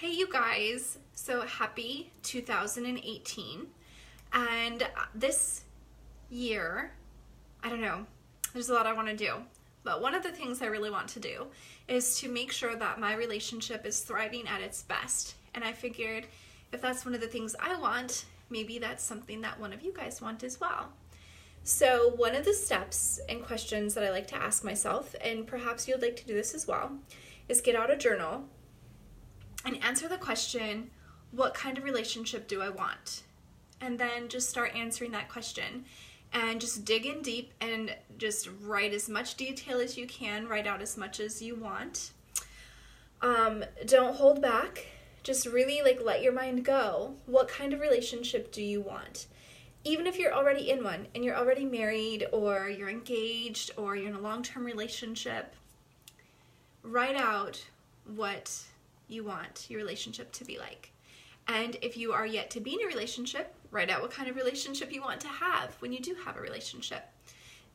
Hey you guys, so happy 2018, and this year, I don't know, there's a lot I want to do, but one of the things I really want to do is to make sure that my relationship is thriving at its best, and I figured if that's one of the things I want, maybe that's something that one of you guys want as well. So one of the steps and questions that I like to ask myself, and perhaps you'd like to do this as well, is get out a journal and answer the question, what kind of relationship do I want? And then just start answering that question and just dig in deep and just write as much detail as you can, write out as much as you want. Don't hold back. Just really let your mind go. What kind of relationship do you want? Even if you're already in one and you're already married or you're engaged or you're in a long-term relationship, write out what you want your relationship to be like. And if you are yet to be in a relationship, write out what kind of relationship you want to have when you do have a relationship.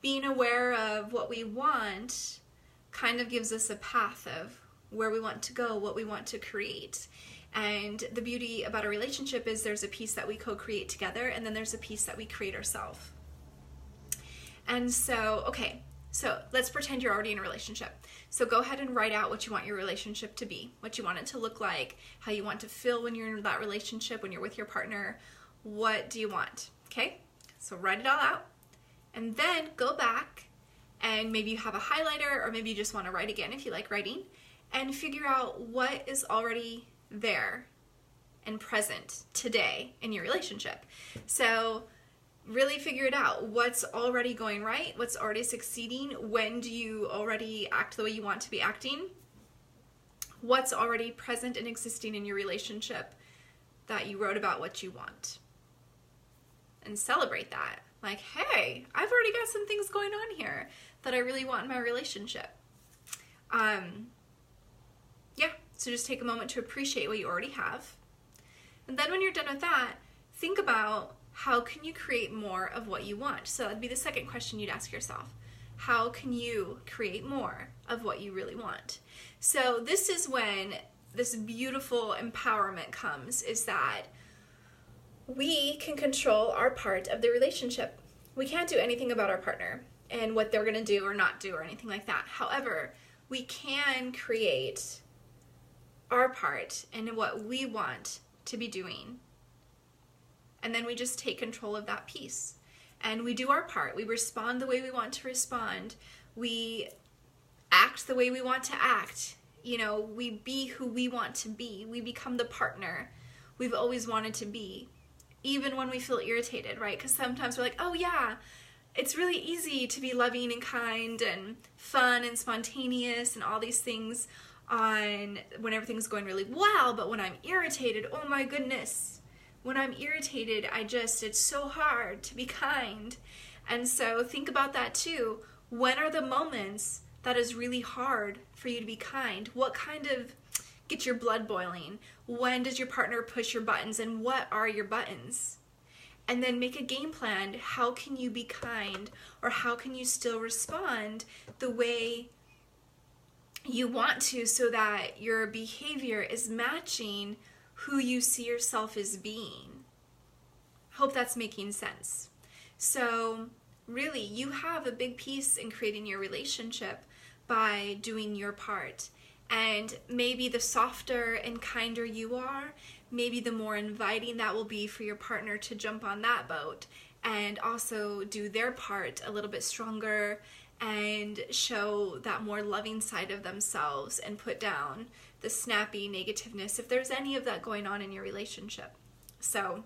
Being aware of what we want kind of gives us a path of where we want to go, what we want to create. And the beauty about a relationship is there's a piece that we co-create together, and then there's a piece that we create ourselves. And so, so let's pretend you're already in a relationship. So go ahead and write out what you want your relationship to be, what you want it to look like, how you want to feel when you're in that relationship, when you're with your partner. What do you want? Okay? So write it all out. And then go back and maybe you have a highlighter or maybe you just want to write again if you like writing and figure out what is already there and present today in your relationship. So really figure it out. What's already going right? What's already succeeding? When do you already act the way you want to be acting? What's already present and existing in your relationship that you wrote about what you want? And celebrate that. Like, hey, I've already got some things going on here that I really want in my relationship. So just take a moment to appreciate what you already have. And then when you're done with that, think about how can you create more of what you want? So that'd be the second question you'd ask yourself. How can you create more of what you really want? So this is when this beautiful empowerment comes, is that we can control our part of the relationship. We can't do anything about our partner and what they're going to do or not do or anything like that. However, we can create our part and what we want to be doing. And then we just take control of that piece. And we do our part. We respond the way we want to respond. We act the way we want to act. We be who we want to be. We become the partner we've always wanted to be. Even when we feel irritated, right? Because sometimes we're like, oh yeah, it's really easy to be loving and kind and fun and spontaneous and all these things when everything's going really well, but when I'm irritated, oh my goodness, when I'm irritated, it's so hard to be kind. And so think about that too. When are the moments that is really hard for you to be kind? What kind of gets your blood boiling? When does your partner push your buttons, and what are your buttons? And then make a game plan. How can you be kind, or how can you still respond the way you want to, so that your behavior is matching who you see yourself as being? Hope that's making sense. So really, you have a big piece in creating your relationship by doing your part. And maybe the softer and kinder you are, maybe the more inviting that will be for your partner to jump on that boat and also do their part a little bit stronger and show that more loving side of themselves and put down the snappy negativeness if there's any of that going on in your relationship. So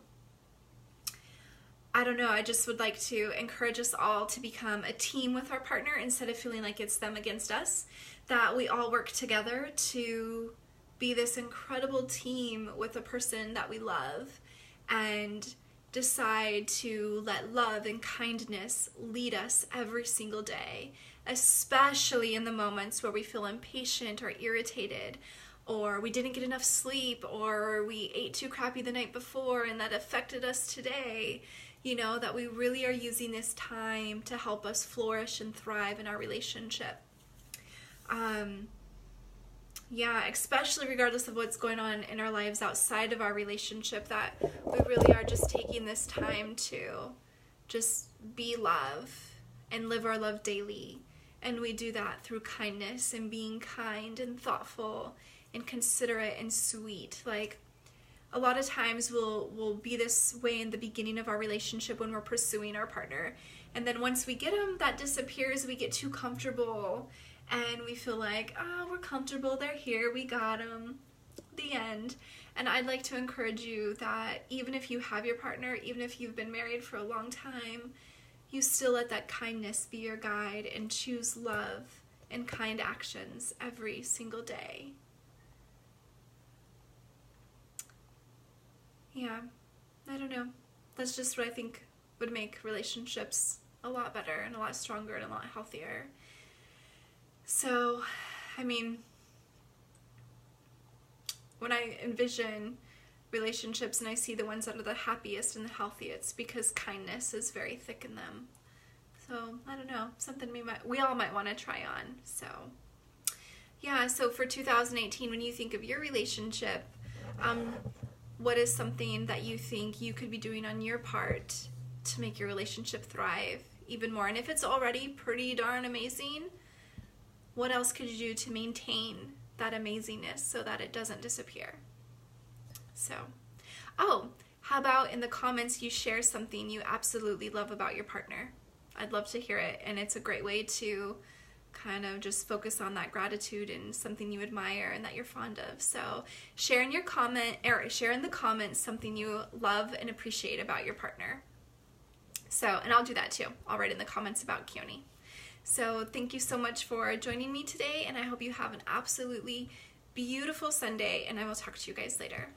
I don't know, I just would like to encourage us all to become a team with our partner instead of feeling like it's them against us, that we all work together to be this incredible team with a person that we love and decide to let love and kindness lead us every single day, especially in the moments where we feel impatient or irritated, or we didn't get enough sleep, or we ate too crappy the night before and that affected us today. That we really are using this time to help us flourish and thrive in our relationship. Yeah, especially regardless of what's going on in our lives outside of our relationship, that we really are just taking this time to just be love and live our love daily. And we do that through kindness and being kind and thoughtful and considerate and sweet. Like, a lot of times we'll be this way in the beginning of our relationship when we're pursuing our partner. And then once we get them, that disappears. We get too comfortable and we feel like, oh, we're comfortable. They're here. We got them. The end. And I'd like to encourage you that even if you have your partner, even if you've been married for a long time, you still let that kindness be your guide and choose love and kind actions every single day. Yeah, I don't know. That's just what I think would make relationships a lot better and a lot stronger and a lot healthier. So, I mean, when I envision relationships and I see the ones that are the happiest and the healthiest, because kindness is very thick in them. So, I don't know, something we all might want to try on. So, yeah, so for 2018, when you think of your relationship, what is something that you think you could be doing on your part to make your relationship thrive even more? And if it's already pretty darn amazing, what else could you do to maintain that amazingness so that it doesn't disappear? So, how about in the comments you share something you absolutely love about your partner? I'd love to hear it, and it's a great way to kind of just focus on that gratitude and something you admire and that you're fond of. So share in the comments something you love and appreciate about your partner. So, and I'll do that too. I'll write in the comments about Keone. So thank you so much for joining me today, and I hope you have an absolutely beautiful Sunday, and I will talk to you guys later.